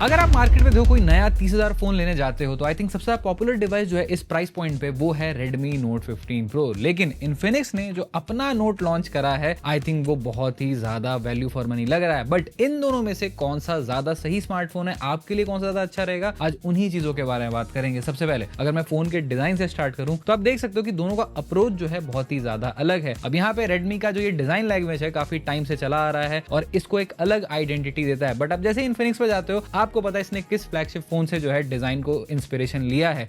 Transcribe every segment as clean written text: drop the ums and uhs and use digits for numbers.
अगर आप मार्केट में देखो कोई नया 30,000 फोन लेने जाते हो तो आई थिंक सबसे ज्यादा पॉपुलर डिवाइस जो है इस प्राइस पॉइंट पे वो है Redmi Note 15 Pro। लेकिन Infinix ने जो अपना नोट लॉन्च करा है आई थिंक वो बहुत ही ज्यादा वैल्यू फॉर मनी लग रहा है। बट इन दोनों में से कौन सा ज्यादा सही स्मार्टफोन है, आपके लिए कौन सा ज्यादा अच्छा रहेगा, आज उन्हीं चीजों के बारे में बात करेंगे। सबसे पहले अगर मैं फोन के डिजाइन से स्टार्ट करूं तो आप देख सकते हो कि दोनों का अप्रोच जो है बहुत ही ज्यादा अलग है। अब यहाँ पे Redmi का जो ये डिजाइन लैंग्वेज है काफी टाइम से चला आ रहा है और इसको एक अलग आइडेंटिटी देता है। बट अब जैसे Infinix पे जाते हो आपको पता है इसने किस फ्लैगशिप फोन से जो है डिजाइन को इंस्पिरेशन लिया है।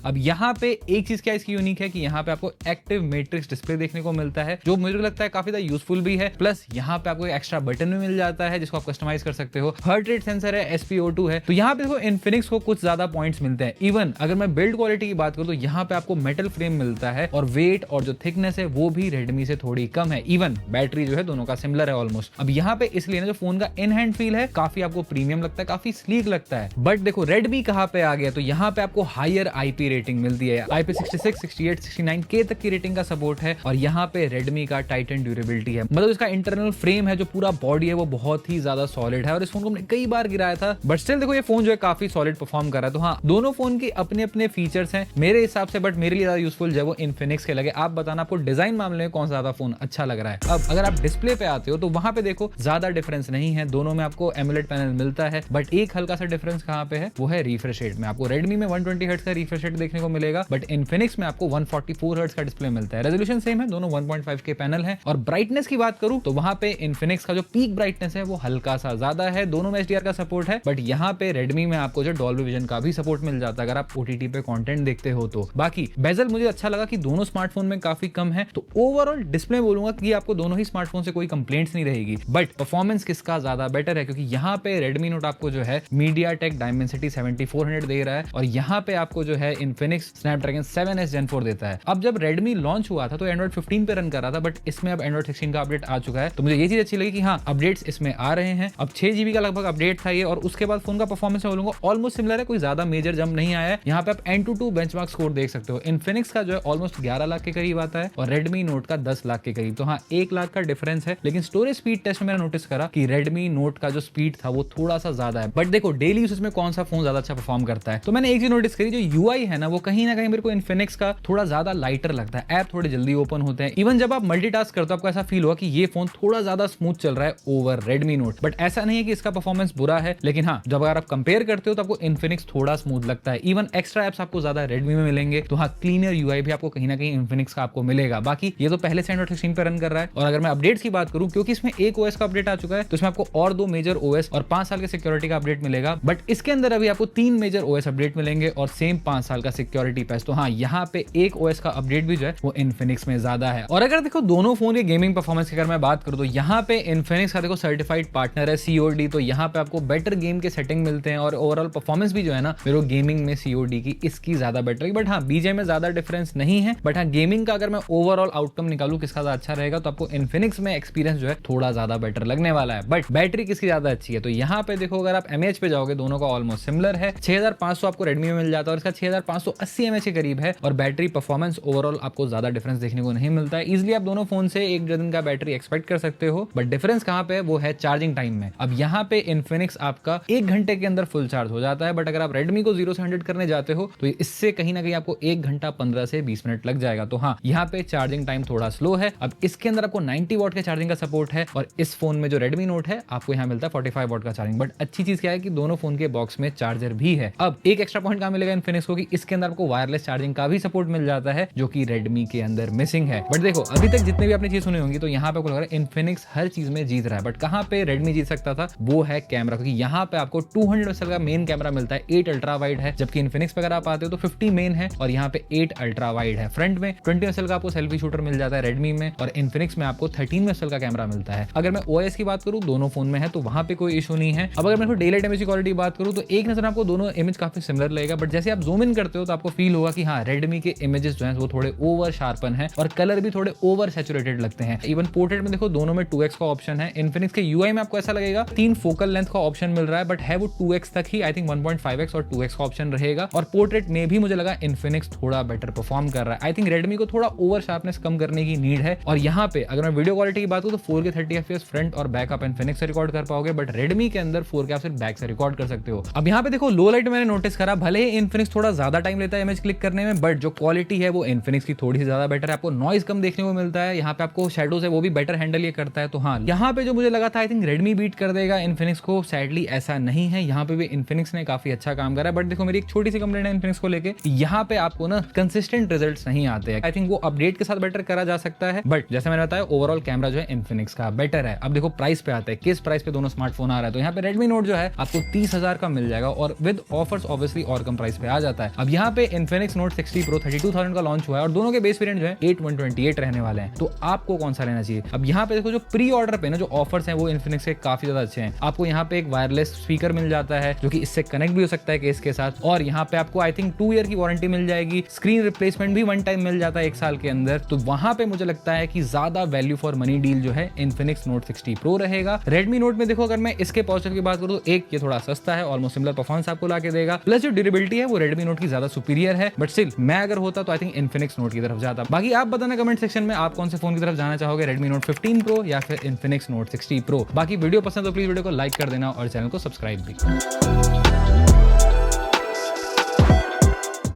अब यहाँ पे एक चीज क्या इसकी यूनिक है कि यहाँ पे आपको एक्टिव मैट्रिक्स डिस्प्ले देखने को मिलता है जो मुझे लगता है काफी ज्यादा यूजफुल भी है। प्लस यहाँ पे आपको एक एक्स्ट्रा बटन भी मिल जाता है जिसको आप कस्टमाइज कर सकते हो। हार्ट रेट सेंसर है, SpO2 है। तो यहाँ पे देखो Infinix को कुछ ज्यादा पॉइंट्स मिलते हैं। इवन अगर मैं बिल्ड क्वालिटी की बात करूँ तो यहाँ पे आपको मेटल फ्रेम मिलता है और वेट और जो थिकनेस है वो भी Redmi से थोड़ी कम है। इवन बैटरी जो है दोनों का सिमिलर है ऑलमोस्ट। अब यहाँ पे इसलिए ना जो फोन का इन हैंड फील है काफी आपको प्रीमियम लगता है, काफी स्लीक लगता है। बट देखो Redmi कहाँ पे आ गया, तो यहाँ पे आपको हायर IP रेटिंग मिलती है। IP66, 68, 69K तक की रेटिंग का सपोर्ट है और यहाँ पे Redmi का टाइटन ड्यूरेबिलिटी है। मतलब इसका इंटरनल फ्रेम है जो पूरा बॉडी है वो बहुत ही ज्यादा सॉलिड है और इस फोन को हमने कई बार गिराया था बट स्टिल देखो ये फोन जो है काफी सॉलिड परफॉर्म कर रहा है। तो हाँ, दोनों फोन की अपने अपने फीचर्स हैं मेरे हिसाब से, बट मेरे लिए ज्यादा यूजफुल जो है वो Infinix के लगे। आप बताना आपको डिजाइन मामले में कौन सा ज्यादा फोन अच्छा लग रहा है। अब अगर आप डिस्प्ले पे आते हो तो वहां पे देखो ज्यादा डिफरेंस नहीं है, दोनों में आपको एमोलेड पैनल मिलता है। बट एक हल्का सा डिफरेंस कहाँ पे है वो है रिफ्रेश रेट में। आपको Redmi में 120 हर्ट्ज का रिफ्रेश रेट देखने को मिलेगा बट Infinix में आपको 144 हर्ट्ज का डिस्प्ले मिलता है। रेजोल्यूशन सेम है, दोनों 1.5K पैनल है। और ब्राइटनेस की बात करूं तो वहां पे Infinix का जो पीक ब्राइटनेस है वो हल्का सा ज्यादा है। दोनों में HDR का सपोर्ट है बट यहाँ पे Redmi में आपको जो डॉल्बी विजन का भी सपोर्ट मिल जाता है अगर आप OTT पे कंटेंट देखते हो तो। बाकी बेजल मुझे अच्छा लगा कि दोनों स्मार्टफोन में काफी कम है। तो ओवरऑल डिस्प्ले बोलूंगा कि आपको दोनों ही स्मार्टफोन से कोई कंप्लेंट्स नहीं रहेगी। बट परफॉर्मेंस किसका ज्यादा बेटर है, क्योंकि यहाँ पे Redmi Note आपको जो है MediaTek Dimensity 7400 दे रहा है और यहाँ पे आपको जो है Infinix Snapdragon 7S Gen 4 देता है। अब जब Redmi लॉन्च हुआ था तो Android 15 पे रन कर रहा था बट इसमें अब Android 16 का अपडेट आ चुका है। तो मुझे ये चीज अच्छी लगी कि हाँ अपडेट्स इसमें आ रहे हैं। अब 6 GB का लगभग अपडेट था ये और उसके बाद फोन का परफॉर्मेंस मैं बोलूंगा ऑलमोस्ट सिमिलर है, कोई ज्यादा मेजर जंप नहीं आया है। यहाँ पे आप Antutu बेंचमार्क स्कोर देख सकते हो। Infinix का जो है ऑलमोस्ट 11 लाख के करीब आता है और Redmi Note का 10 लाख के करीब। तो हाँ 1 लाख का डिफरेंस है। लेकिन स्टोरेज स्पीड टेस्ट में मैंने नोटिस करा कि Redmi Note का जो स्पीड था वो थोड़ा सा ज्यादा है। बट देखो डेली यूसेज में कौन सा फोन ज्यादा अच्छा परफॉर्म करता है, तो मैंने एक चीज नोटिस करी, जो UI है ना वो कहीं ना कहीं मेरे को Infinix का थोड़ा ज्यादा लाइटर लगता है। ऐप थोड़े जल्दी ओपन होते हैं। इवन जब आप मल्टीटास्क करते हो आपको ऐसा फील हुआ कि ये फोन थोड़ा ज्यादा स्मूथ चल रहा है ओवर Redmi Note। बट ऐसा नहीं है कि इसका परफॉर्मेंस बुरा है, लेकिन हाँ जब अगर आप कंपेयर करते हो तो आपको Infinix थोड़ा स्मूथ लगता है। इवन एक्स्ट्रा एप्स आपको ज्यादा Redmi में मिलेंगे। तो हाँ क्लीनर UI भी आपको कहीं ना कहीं Infinix का आपको मिलेगा। बाकी ये तो पहले से Android 16 पे रन कर रहा है। और अगर मैं अपडेट्स की बात करूं, क्योंकि इसमें एक OS का अपडेट आ चुका है तो इसमें आपको और 2 मेजर OS और 5 साल के सिक्योरिटी का अपडेट मिलेगा। बट इसके अंदर अभी आपको 3 मेजर OS अपडेट मिलेंगे और सेम 5 साल का सिक्योरिटी पैच। तो हाँ यहाँ पे एक OS का अपडेट भी जो है वो Infinix में ज्यादा है। और अगर देखो दोनों फोन के गेमिंग परफॉर्मेंस की अगर मैं बात करूं तो यहाँ पे Infinix का देखो सर्टिफाइड पार्टनर है COD। तो यहाँ पे आपको बेटर गेम के सेटिंग मिलते हैं और ओवरऑल परफॉर्मेंस भी जो है ना मेरे गेमिंग में COD की इसकी ज्यादा बेटर है। बट हाँ BGA में ज्यादा डिफरेंस नहीं है। बट हाँ गेमिंग का अगर मैं ओवरऑल आउटकम निकालूं किसका ज्यादा अच्छा रहेगा तो आपको Infinix में एक्सपीरियंस जो है थोड़ा ज्यादा बेटर लगने वाला है। बट बैटरी किसकी ज्यादा अच्छी है, तो यहाँ पे देखो अगर आप mAh पे जाओगे दोनों का ऑलमोस्ट सिमिलर है। 6500 आपको Redmi में मिल जाता है और इसका 6580 mAh के करीब है। और बैटरी परफॉर्मेंस ओवरऑल आपको ज्यादा डिफरेंस देखने को नहीं मिलता है। इजिली आप दोनों फोन से 1 दिन का बैटरी एक्सपेक्ट कर सकते हो। बट डिफरेंस कहाँ पे है वो है चार्जिंग टाइम में। अब यहाँ पे Infinix आपका 1 घंटे के अंदर फुल चार्ज हो जाता है बट अगर आप Redmi को 0 से 100 करने जाते हो तो इससे कहीं ना कहीं आपको 1 घंटा 15 से 20 मिनट लग जाएगा। तो हाँ यहाँ पे चार्जिंग टाइम थोड़ा स्लो है। अब इसके अंदर आपको 90 वॉट के चार्जिंग का सपोर्ट है और इस फोन में जो Redmi Note है आपको यहाँ मिलता है 45 वॉट का चार्जिंग। बट अच्छी चीज क्या है कि दोनों फोन के बॉक्स में चार्जर भी है। अब एक एक्स्ट्रा पॉइंट कहाँ मिलेगा Infinix को कि इसके अंदर आपको वायरलेस चार्जिंग का भी सपोर्ट मिल जाता है जो कि Redmi के अंदर मिसिंग है। बट देखो अभी तक जितने भी आपने चीज सुनी होंगी तो यहाँ पे आपको लग रहा है Infinix हर चीज में जीत रहा है। बट कहाँ पे Redmi जीत सकता था वो है कैमरा, क्योंकि यहाँ पे आपको 200 मेगापिक्सल का मेन कैमरा मिलता है, 8 अल्ट्रा वाइड है। जबकि Infinix पे अगर आप आते हो तो 50 मेन है और यहाँ पे 8 अल्ट्रा वाइड है। फ्रंट में 20 मेगापिक्सल का आपको सेल्फी शूटर मिल जाता है Redmi में और Infinix में आपको 13 मेगापिक्सल का कैमरा मिलता है। अगर मैं OIS की बात करूँ दोनों फोन में है तो वहां पे कोई इशू नहीं है। अब अगर मैं डे लाइट इमेज की क्वालिटी बात करूँ तो एक नजर आपको दोनों इमेज काफी सिमिलर लगेगा बट जैसे आप जूम इन करते करते हो तो आपको फील होगा कि हाँ Redmi के इमेजेस जो हैं वो थोड़े ओवर शार्पन है और कलर भी थोड़े ओवर सैचुरेटेड लगते हैं। इवन पोर्ट्रेट में देखो दोनों में 2x का ऑप्शन है। Infinix के UI में आपको ऐसा लगेगा 3 फोकल लेंथ का ऑप्शन मिल रहा है, बट है वो 2x तक ही। आई थिंक 1.5x और 2x का ऑप्शन रहेगा। और पोर्ट्रेट में भी मुझे लगा Infinix थोड़ा बेटर परफॉर्म कर रहा है। आई थिंक Redmi को थोड़ा ओवर शार्पनेस कम करने की नीड है। और यहाँ पे अगर मैं वीडियो क्वालिटी की बात करूं तो 4K 30 FPS फ्रंट और बैक आप Infinix से रिकॉर्ड कर पाओगे, बट Redmi के अंदर 4K आप सिर्फ बैक से रिकॉर्ड कर सकते हो। अब यहाँ पे देखो लो लाइट मैंने नोटिस करा, भले ही Infinix थोड़ा ज्यादा टाइम लेता है इमेज क्लिक करने में, बट जो क्वालिटी है वो Infinix की थोड़ी सी ज्यादा बेटर है। आपको नॉइज कम देखने को मिलता है, यहाँ पे आपको शेडोज है वो भी बेटर हैंडल ये करता है। तो हाँ, यहाँ पे जो मुझे लगा था आई थिंक Redmi बीट कर देगा Infinix को, सैडली ऐसा नहीं है। यहाँ पे भी Infinix ने काफी अच्छा काम करा है, बट देखो मेरी एक छोटी सी कंप्लेंट है Infinix को लेके, यहाँ पे आपको ना कंसिस्टेंट रिजल्ट्स नहीं आते हैं। आई थिंक वो अपडेट के साथ बेटर करा जा सकता है, बट जैसे मैंने बताया ओवरऑल कैमरा जो है Infinix का बेटर है। अब देखो प्राइस पे आता है, किस प्राइस पे दोनों स्मार्टफोन आ रहा है। तो यहाँ पे Redmi Note जो है आपको 30,000 का मिल जाएगा और विद ऑफर्स ऑब्वियसली और कम प्राइस पे आ जाता है। अब यहाँ पे Infinix Note 60 Pro 32,000 का लॉन्च हुआ है और दोनों के बेस वेरिएंट जो है 8128 रहने वाले हैं। तो आपको कौन सा लेना चाहिए? अब यहाँ पे देखो जो प्री ऑर्डर पे ना जो ऑफर्स हैं वो Infinix के काफी ज्यादा अच्छे हैं। आपको यहाँ पे एक वायरलेस स्पीकर मिल जाता है जो कि इससे कनेक्ट भी हो सकता है केस के साथ, और यहाँ पे आपको आई थिंक 2 ईयर की वारंटी मिल जाएगी। स्क्रीन रिप्लेसमेंट भी 1 टाइम मिल जाता है 1 साल के अंदर। तो वहां पे मुझे लगता है कि ज्यादा वैल्यू फॉर मनी डील जो है Infinix Note 60 Pro रहेगा। Redmi Note में देखो अगर मैं इसके पॉजिटिव की बात करूं तो एक ये थोड़ा सस्ता है, ऑलमोस्ट सिमिलर परफॉर्मेंस आपको लाके देगा, प्लस जो ड्यूरेबिलिटी है वो Redmi Note की ज्यादा सुपीरियर है। बट स्टिल मैं अगर होता तो आई थिंक Infinix Note की तरफ जाता। बाकी आप बताना कमेंट सेक्शन में आप कौन से फोन की तरफ जाना चाहोगे, Redmi Note 15 Pro या फिर Infinix Note 60 Pro। बाकी वीडियो पसंद तो प्लीज वीडियो को लाइक कर देना और चैनल को सब्सक्राइब भी।